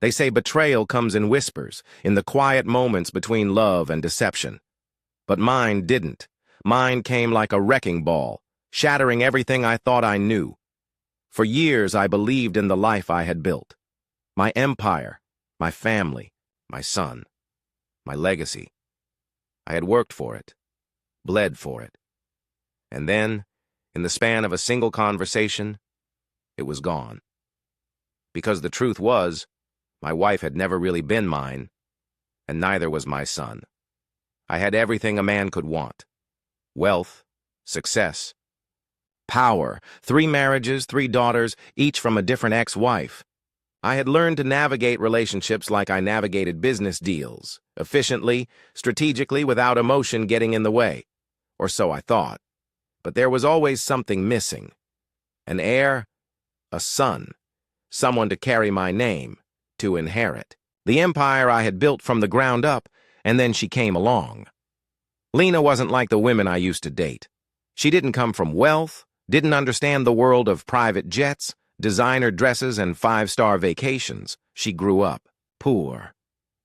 They say betrayal comes in whispers, in the quiet moments between love and deception. But mine didn't. Mine came like a wrecking ball, shattering everything I thought I knew. For years I believed in the life I had built. My empire, my family, my son, my legacy. I had worked for it, bled for it. And then, in the span of a single conversation, it was gone. Because the truth was, my wife had never really been mine, and neither was my son. I had everything a man could want. Wealth, success, power, 3 marriages, 3 daughters, each from a different ex-wife. I had learned to navigate relationships like I navigated business deals, efficiently, strategically, without emotion getting in the way. Or so I thought. But there was always something missing. An heir, a son, someone to carry my name, to inherit. The empire I had built from the ground up, and then she came along. Lena wasn't like the women I used to date. She didn't come from wealth, didn't understand the world of private jets, designer dresses, and 5-star vacations. She grew up poor.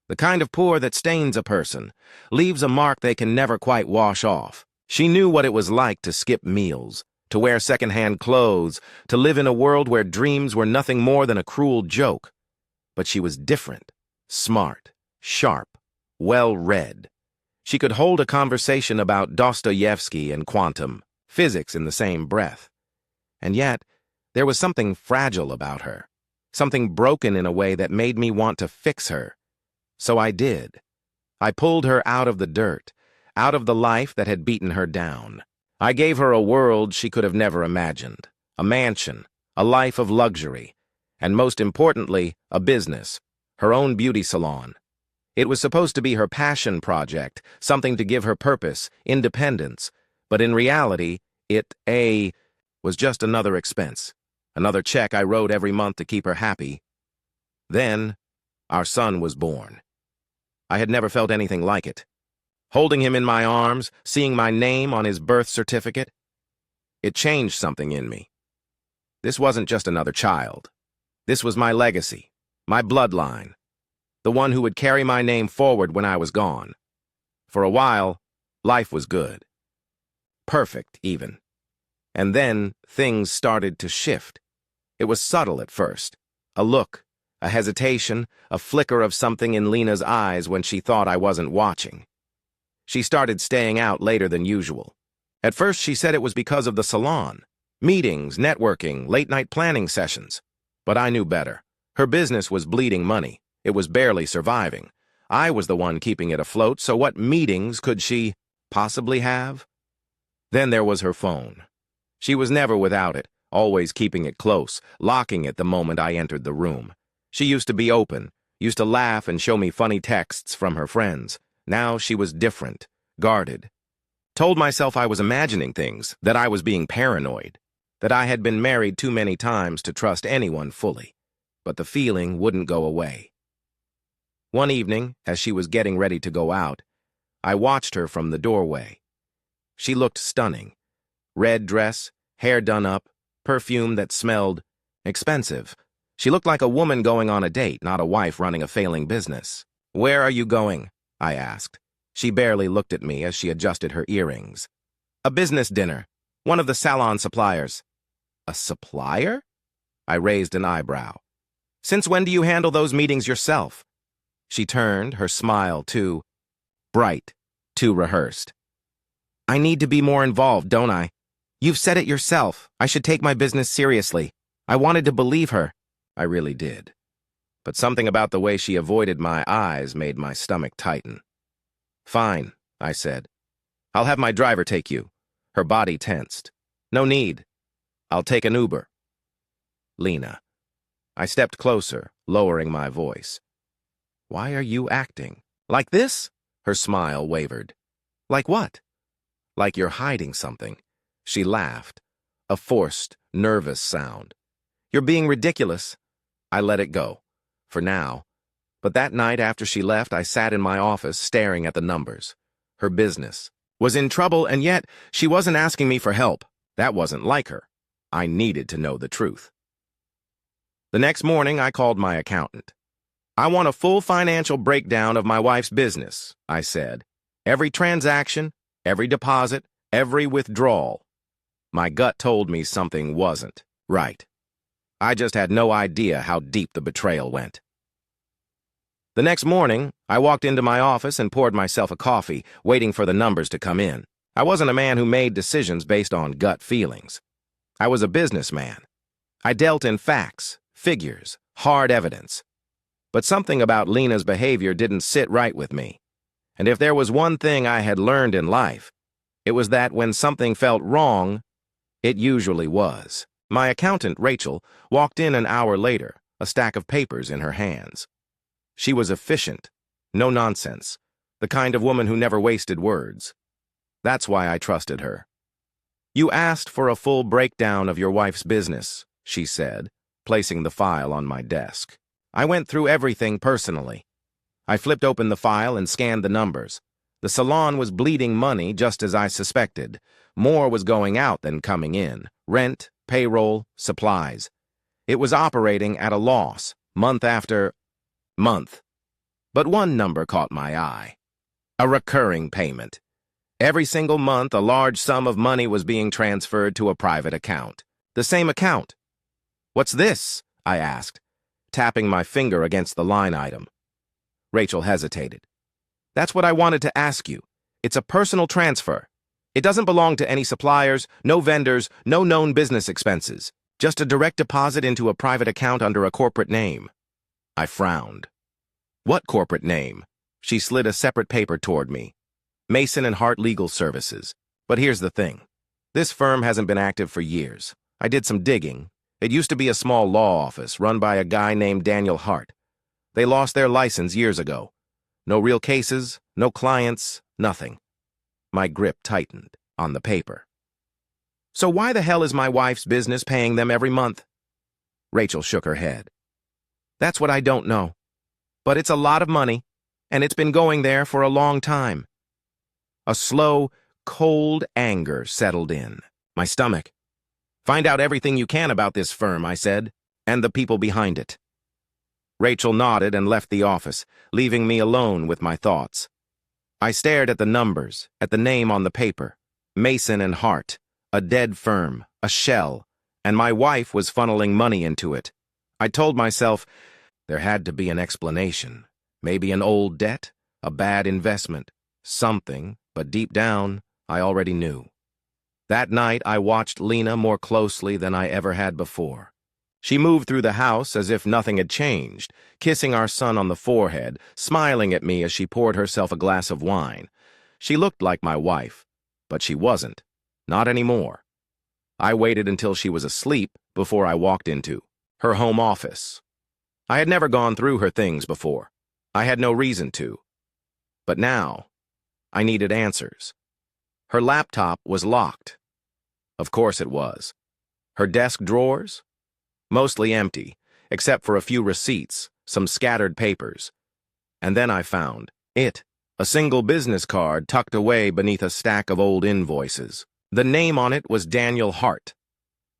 The kind of poor that stains a person, leaves a mark they can never quite wash off. She knew what it was like to skip meals, to wear secondhand clothes, to live in a world where dreams were nothing more than a cruel joke. But she was different, smart, sharp, well-read. She could hold a conversation about Dostoevsky and quantum physics in the same breath. And yet, there was something fragile about her, something broken in a way that made me want to fix her. So I did. I pulled her out of the dirt, out of the life that had beaten her down. I gave her a world she could have never imagined, a mansion, a life of luxury, and most importantly, a business, her own beauty salon. It was supposed to be her passion project, something to give her purpose, independence, but in reality, it was just another expense, another check I wrote every month to keep her happy. Then, our son was born. I had never felt anything like it. Holding him in my arms, seeing my name on his birth certificate, it changed something in me. This wasn't just another child. This was my legacy, my bloodline, the one who would carry my name forward when I was gone. For a while, life was good. Perfect, even. And then things started to shift. It was subtle at first. A look, a hesitation, a flicker of something in Lena's eyes when she thought I wasn't watching. She started staying out later than usual. At first, she said it was because of the salon. Meetings, networking, late-night planning sessions. But I knew better. Her business was bleeding money. It was barely surviving. I was the one keeping it afloat, so what meetings could she possibly have? Then there was her phone. She was never without it, always keeping it close, locking it the moment I entered the room. She used to be open, used to laugh and show me funny texts from her friends. Now she was different, guarded. Told myself I was imagining things, that I was being paranoid, that I had been married too many times to trust anyone fully. But the feeling wouldn't go away. One evening, as she was getting ready to go out, I watched her from the doorway. She looked stunning. Red dress, hair done up, perfume that smelled expensive. She looked like a woman going on a date, not a wife running a failing business. "Where are you going?" I asked. She barely looked at me as she adjusted her earrings. "A business dinner. One of the salon suppliers." "A supplier?" I raised an eyebrow. "Since when do you handle those meetings yourself?" She turned, her smile too bright, too rehearsed. "I need to be more involved, don't I? You've said it yourself. I should take my business seriously." I wanted to believe her. I really did. But something about the way she avoided my eyes made my stomach tighten. "Fine," I said. "I'll have my driver take you." Her body tensed. "No need. I'll take an Uber." "Lena." I stepped closer, lowering my voice. "Why are you acting like this?" Her smile wavered. "Like what?" "Like you're hiding something." She laughed, a forced, nervous sound. "You're being ridiculous." I let it go, for now. But that night after she left, I sat in my office staring at the numbers. Her business was in trouble, and yet she wasn't asking me for help. That wasn't like her. I needed to know the truth. The next morning, I called my accountant. I want a full financial breakdown of my wife's business, I said. Every transaction, every deposit, every withdrawal. My gut told me something wasn't right. I just had no idea how deep the betrayal went. The next morning, I walked into my office and poured myself a coffee, waiting for the numbers to come in. I wasn't a man who made decisions based on gut feelings. I was a businessman. I dealt in facts, figures, hard evidence. But something about Lena's behavior didn't sit right with me. And if there was one thing I had learned in life, it was that when something felt wrong, it usually was. My accountant, Rachel, walked in an hour later, a stack of papers in her hands. She was efficient, no nonsense, the kind of woman who never wasted words. That's why I trusted her. "You asked for a full breakdown of your wife's business," she said, placing the file on my desk. I went through everything personally. I flipped open the file and scanned the numbers. The salon was bleeding money just as I suspected. More was going out than coming in. Rent, payroll, supplies. It was operating at a loss, month after month. But one number caught my eye. A recurring payment. Every single month, a large sum of money was being transferred to a private account. The same account. "What's this?" I asked, tapping my finger against the line item. Rachel hesitated. "That's what I wanted to ask you. It's a personal transfer. It doesn't belong to any suppliers, no vendors, no known business expenses. Just a direct deposit into a private account under a corporate name." I frowned. "What corporate name?" She slid a separate paper toward me. "Mason and Hart Legal Services. But here's the thing. This firm hasn't been active for years. I did some digging. It used to be a small law office run by a guy named Daniel Hart. They lost their license years ago. No real cases, no clients, nothing." My grip tightened on the paper. "So why the hell is my wife's business paying them every month?" Rachel shook her head. "That's what I don't know. But it's a lot of money, and it's been going there for a long time." A slow, cold anger settled in my stomach. "Find out everything you can about this firm," I said, "and the people behind it." Rachel nodded and left the office, leaving me alone with my thoughts. I stared at the numbers, at the name on the paper. Mason and Hart, a dead firm, a shell, and my wife was funneling money into it. I told myself there had to be an explanation. Maybe an old debt, a bad investment, something, but deep down, I already knew. That night, I watched Lena more closely than I ever had before. She moved through the house as if nothing had changed, kissing our son on the forehead, smiling at me as she poured herself a glass of wine. She looked like my wife, but she wasn't. Not anymore. I waited until she was asleep before I walked into her home office. I had never gone through her things before. I had no reason to. But now, I needed answers. Her laptop was locked. Of course it was. Her desk drawers? Mostly empty, except for a few receipts, some scattered papers. And then I found it, a single business card tucked away beneath a stack of old invoices. The name on it was Daniel Hart.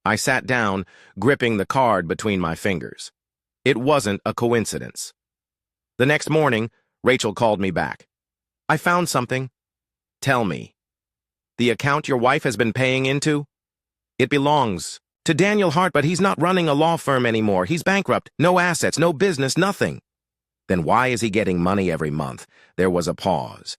I sat down, gripping the card between my fingers. It wasn't a coincidence. The next morning, Rachel called me back. "I found something." "Tell me." "The account your wife has been paying into? It belongs to Daniel Hart, but he's not running a law firm anymore. He's bankrupt, no assets, no business, nothing." "Then why is he getting money every month?" There was a pause.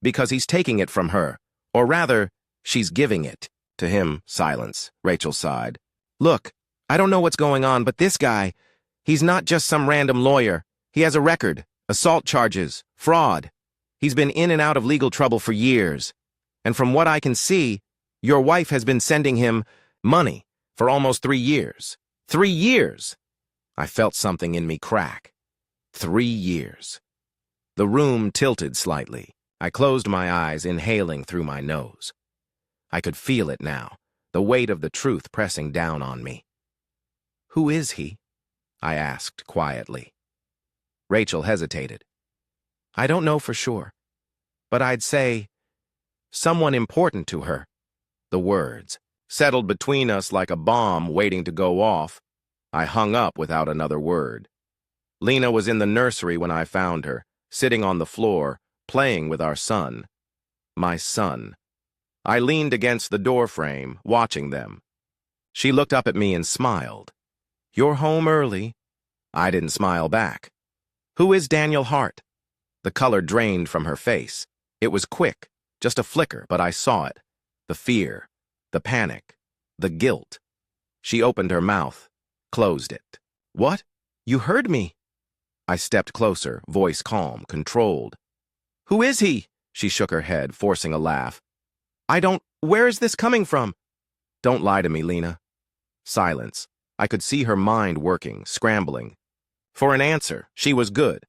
"Because he's taking it from her. Or rather, she's giving it to him." Silence. Rachel sighed. "Look, I don't know what's going on, but this guy, he's not just some random lawyer. He has a record, assault charges, fraud. He's been in and out of legal trouble for years. And from what I can see, your wife has been sending him money for almost 3 years. 3 years! I felt something in me crack. 3 years. The room tilted slightly. I closed my eyes, inhaling through my nose. I could feel it now, the weight of the truth pressing down on me. "Who is he?" I asked quietly. Rachel hesitated. "I don't know for sure, but I'd say someone important to her." The words settled between us like a bomb waiting to go off. I hung up without another word. Lena was in the nursery when I found her, sitting on the floor, playing with our son. My son. I leaned against the doorframe, watching them. She looked up at me and smiled. "You're home early." I didn't smile back. "Who is Daniel Hart?" The color drained from her face. It was quick, just a flicker, but I saw it. The fear, the panic, the guilt. She opened her mouth, closed it. "What? You heard me?" I stepped closer, voice calm, controlled. "Who is he?" She shook her head, forcing a laugh. Where is this coming from?" "Don't lie to me, Lena." Silence. I could see her mind working, scrambling. For an answer, she was good.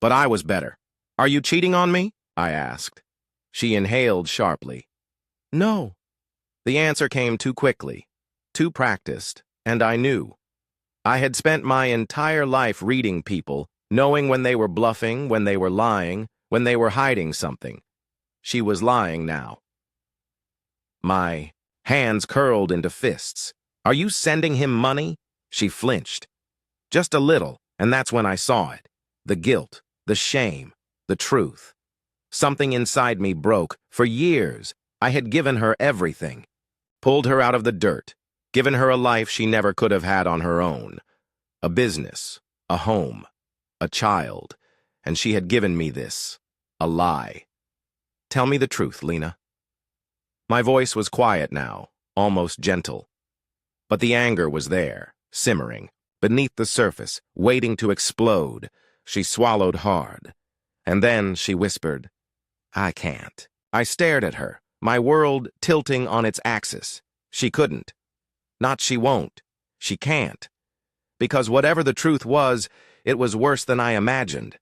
But I was better. "Are you cheating on me?" I asked. She inhaled sharply. "No." The answer came too quickly, too practiced, and I knew. I had spent my entire life reading people, knowing when they were bluffing, when they were lying, when they were hiding something. She was lying now. My hands curled into fists. "Are you sending him money?" She flinched. Just a little, and that's when I saw it. The guilt, the shame, the truth. Something inside me broke. For years, I had given her everything. Pulled her out of the dirt, given her a life she never could have had on her own. A business, a home, a child, and she had given me this, a lie. "Tell me the truth, Lena." My voice was quiet now, almost gentle. But the anger was there, simmering, beneath the surface, waiting to explode. She swallowed hard. And then she whispered, "I can't." I stared at her, my world tilting on its axis. She couldn't. Not she won't. She can't. Because whatever the truth was, it was worse than I imagined.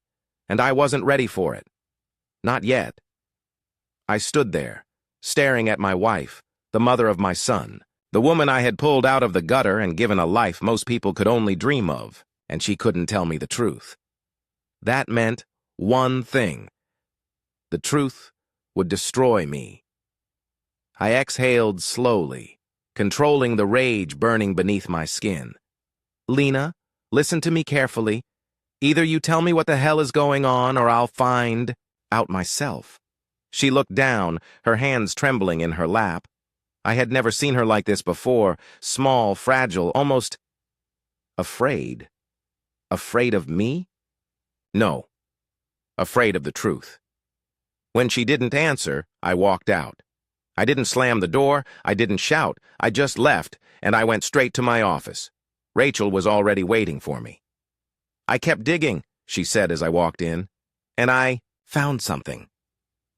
And I wasn't ready for it. Not yet. I stood there, staring at my wife, the mother of my son, the woman I had pulled out of the gutter and given a life most people could only dream of, and she couldn't tell me the truth. That meant one thing. The truth would destroy me. I exhaled slowly, controlling the rage burning beneath my skin. "Lena, listen to me carefully. Either you tell me what the hell is going on or I'll find out myself." She looked down, her hands trembling in her lap. I had never seen her like this before, small, fragile, almost afraid. Afraid of me? No. Afraid of the truth. When she didn't answer, I walked out. I didn't slam the door, I didn't shout, I just left, and I went straight to my office. Rachel was already waiting for me. "I kept digging," she said as I walked in, "and I found something."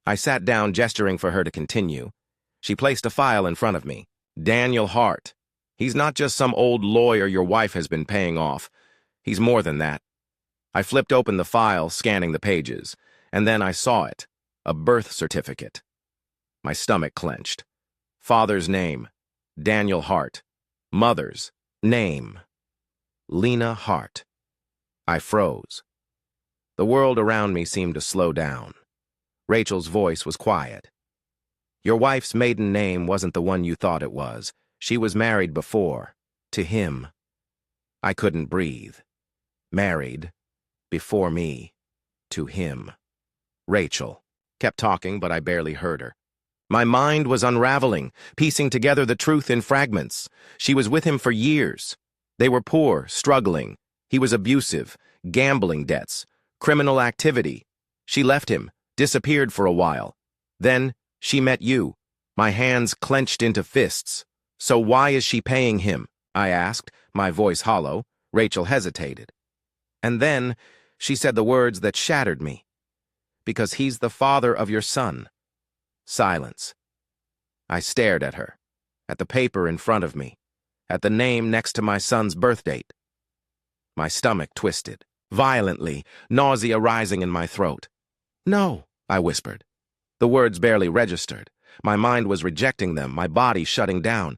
I sat down, gesturing for her to continue. She placed a file in front of me. "Daniel Hart. He's not just some old lawyer your wife has been paying off. He's more than that." I flipped open the file, scanning the pages, and then I saw it. A birth certificate. My stomach clenched. Father's name, Daniel Hart. Mother's name, Lena Hart. I froze. The world around me seemed to slow down. Rachel's voice was quiet. "Your wife's maiden name wasn't the one you thought it was. She was married before, to him." I couldn't breathe. Married, before me, to him. Rachel kept talking, but I barely heard her. My mind was unraveling, piecing together the truth in fragments. She was with him for years. They were poor, struggling. He was abusive, gambling debts, criminal activity. She left him, disappeared for a while. Then she met you. My hands clenched into fists. "So why is she paying him?" I asked, my voice hollow. Rachel hesitated. And then she said the words that shattered me. "Because he's the father of your son." Silence. I stared at her, at the paper in front of me, at the name next to my son's birth date. My stomach twisted, violently, nausea rising in my throat. "No," I whispered. The words barely registered. My mind was rejecting them, my body shutting down.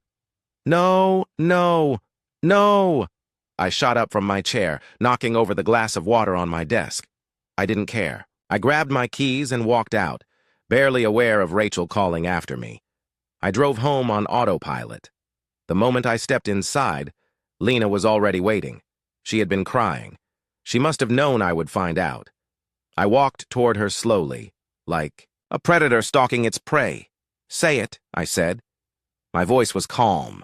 "No, no, no!" I shot up from my chair, knocking over the glass of water on my desk. I didn't care. I grabbed my keys and walked out, barely aware of Rachel calling after me. I drove home on autopilot. The moment I stepped inside, Lena was already waiting. She had been crying. She must have known I would find out. I walked toward her slowly, like a predator stalking its prey. "Say it," I said. My voice was calm.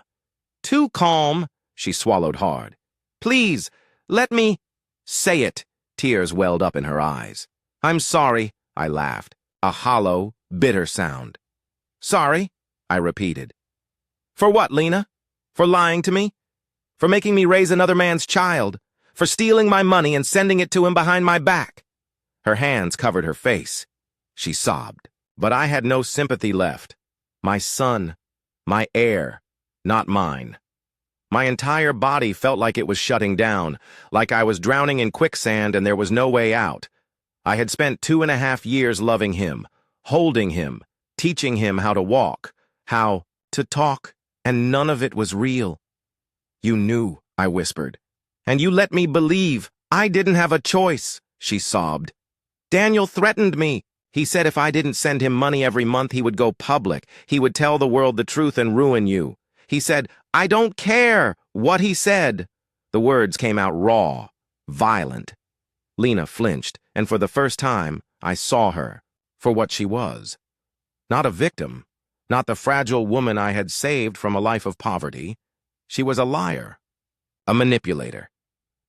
"Too calm," she swallowed hard. "Please, let me—" "Say it." Tears welled up in her eyes. "I'm sorry," I laughed, a hollow, bitter sound. "Sorry," I repeated. "For what, Lena? For lying to me? For making me raise another man's child? For stealing my money and sending it to him behind my back?" Her hands covered her face. She sobbed. But I had no sympathy left. My son, my heir, not mine. My entire body felt like it was shutting down, like I was drowning in quicksand and there was no way out. I had spent 2.5 years loving him, holding him, teaching him how to walk, how to talk, and none of it was real. "You knew," I whispered. "And you let me believe I didn't have a choice," she sobbed. "Daniel threatened me. He said if I didn't send him money every month, he would go public. He would tell the world the truth and ruin you. He said, I don't care what he said." The words came out raw, violent. Lena flinched, and for the first time, I saw her for what she was. Not a victim, not the fragile woman I had saved from a life of poverty. She was a liar, a manipulator.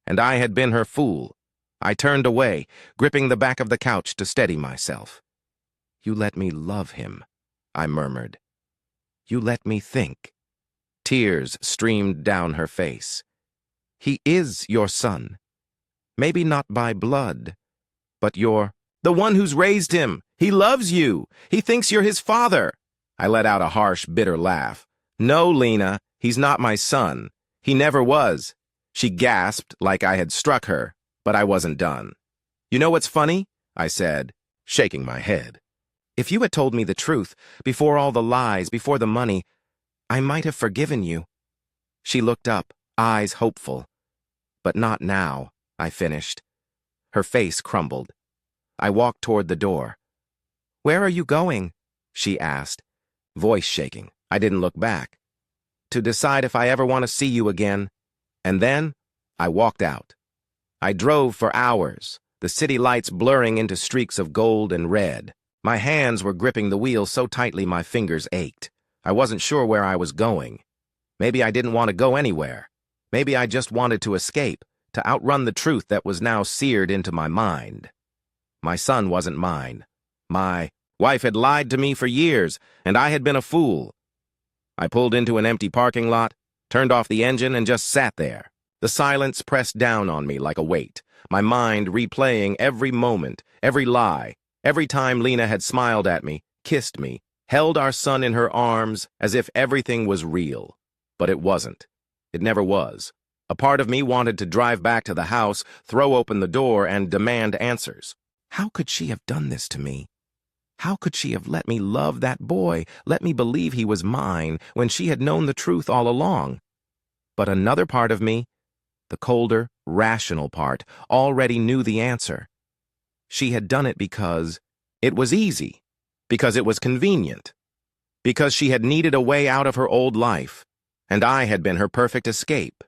And I had been her fool. I turned away, gripping the back of the couch to steady myself. "You let me love him," I murmured. "You let me think." Tears streamed down her face. "He is your son. Maybe not by blood, but you're the one who's raised him. He loves you. He thinks you're his father." I let out a harsh, bitter laugh. "No, Lena, he's not my son. He never was." She gasped like I had struck her, but I wasn't done. "You know what's funny?" I said, shaking my head. "If you had told me the truth, before all the lies, before the money, I might have forgiven you." She looked up, eyes hopeful. "But not now," I finished. Her face crumbled. I walked toward the door. "Where are you going?" she asked, voice shaking. I didn't look back. "To decide if I ever want to see you again." And then I walked out. I drove for hours, the city lights blurring into streaks of gold and red. My hands were gripping the wheel so tightly my fingers ached. I wasn't sure where I was going. Maybe I didn't want to go anywhere. Maybe I just wanted to escape, to outrun the truth that was now seared into my mind. My son wasn't mine. My wife had lied to me for years, and I had been a fool. I pulled into an empty parking lot, turned off the engine, and just sat there. The silence pressed down on me like a weight, my mind replaying every moment, every lie, every time Lena had smiled at me, kissed me, held our son in her arms as if everything was real. But it wasn't. It never was. A part of me wanted to drive back to the house, throw open the door, and demand answers. How could she have done this to me? How could she have let me love that boy, let me believe he was mine, when she had known the truth all along? But another part of me, the colder, rational part, already knew the answer. She had done it because it was easy, because it was convenient, because she had needed a way out of her old life, and I had been her perfect escape.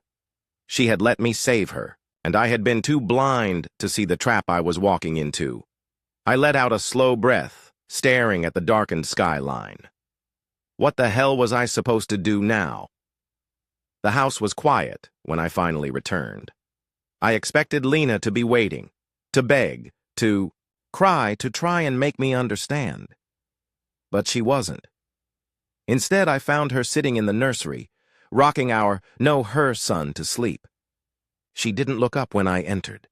She had let me save her, and I had been too blind to see the trap I was walking into. I let out a slow breath, staring at the darkened skyline. What the hell was I supposed to do now? The house was quiet when I finally returned. I expected Lena to be waiting, to beg, to cry, to try and make me understand. But she wasn't. Instead, I found her sitting in the nursery, rocking her son to sleep. She didn't look up when I entered.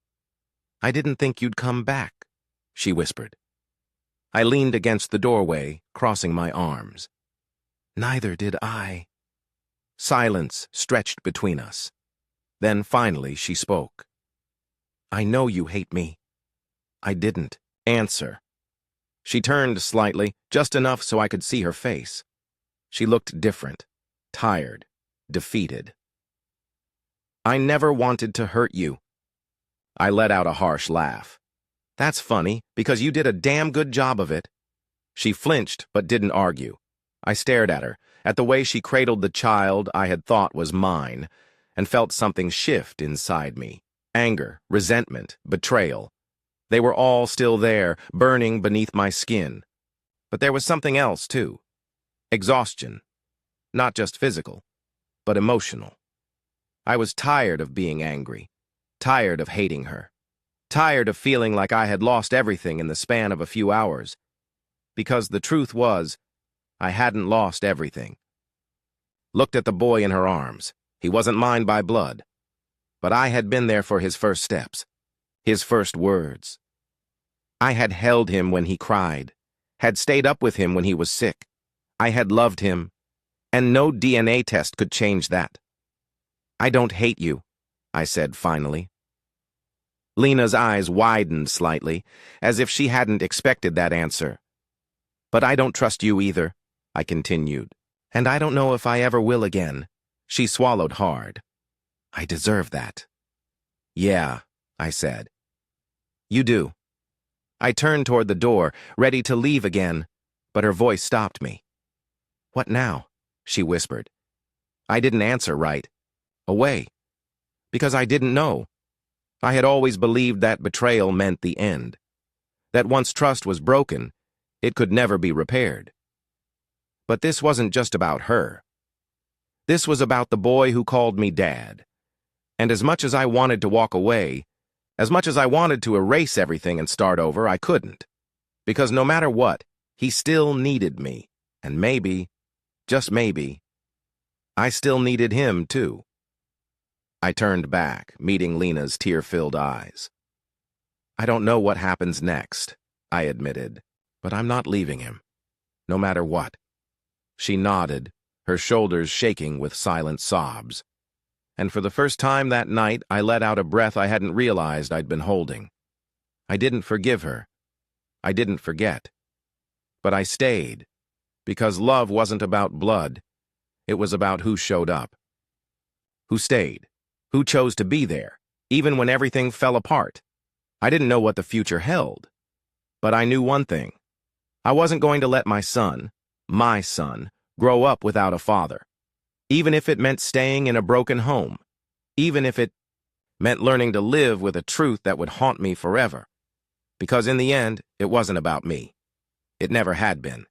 "I didn't think you'd come back," she whispered. I leaned against the doorway, crossing my arms. "Neither did I." Silence stretched between us. Then finally she spoke. "I know you hate me." I didn't answer. She turned slightly, just enough so I could see her face. She looked different, tired, defeated. "I never wanted to hurt you." I let out a harsh laugh. "That's funny, because you did a damn good job of it." She flinched but didn't argue. I stared at her, at the way she cradled the child I had thought was mine, and felt something shift inside me. Anger, resentment, betrayal. They were all still there, burning beneath my skin. But there was something else, too. Exhaustion. Not just physical, but emotional. I was tired of being angry, tired of hating her, tired of feeling like I had lost everything in the span of a few hours. Because the truth was, I hadn't lost everything. Looked at the boy in her arms. He wasn't mine by blood. But I had been there for his first steps, his first words. I had held him when he cried, had stayed up with him when he was sick. I had loved him, and no DNA test could change that. I don't hate you, I said finally. Lena's eyes widened slightly, as if she hadn't expected that answer. But I don't trust you either, I continued. And I don't know if I ever will again. She swallowed hard. I deserve that. Yeah, I said. You do. I turned toward the door, ready to leave again, but her voice stopped me. What now? She whispered. I didn't answer right. Away. Because I didn't know. I had always believed that betrayal meant the end. That once trust was broken, it could never be repaired. But this wasn't just about her. This was about the boy who called me Dad. And as much as I wanted to walk away, as much as I wanted to erase everything and start over, I couldn't. Because no matter what, he still needed me. And maybe, just maybe, I still needed him too. I turned back, meeting Lena's tear-filled eyes. I don't know what happens next, I admitted, but I'm not leaving him, no matter what. She nodded, her shoulders shaking with silent sobs. And for the first time that night, I let out a breath I hadn't realized I'd been holding. I didn't forgive her. I didn't forget. But I stayed, because love wasn't about blood. It was about who showed up. Who stayed. Who chose to be there, even when everything fell apart. I didn't know what the future held. But I knew one thing. I wasn't going to let my son, grow up without a father. Even if it meant staying in a broken home. Even if it meant learning to live with a truth that would haunt me forever. Because in the end, it wasn't about me. It never had been.